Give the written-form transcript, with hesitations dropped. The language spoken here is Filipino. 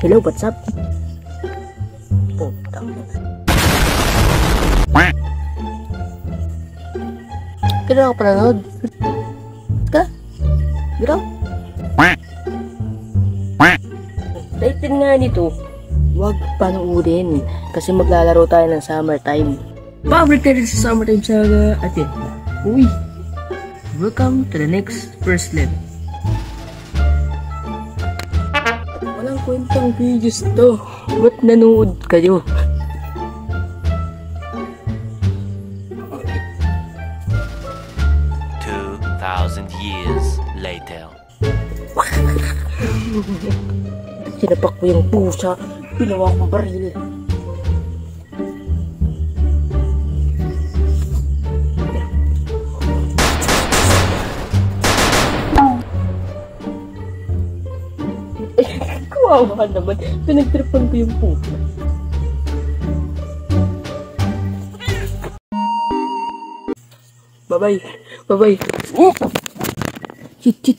Hello, what's up? Putang. Kailan ako pananood? Ka? Giraw? Title nga nito, huwag panuudin kasi maglalaro tayo ng summertime. Pabrik na rin sa summertime saga atin. Uy! Welcome to the next first level. Walang kwentang videos to. Ba't nanood kayo? Years later. Sinapak ko yung pusa, pinawa kong baril. Kawawa naman, pinagtripan ko yung pusa. Bye-bye, bye-bye. Chit.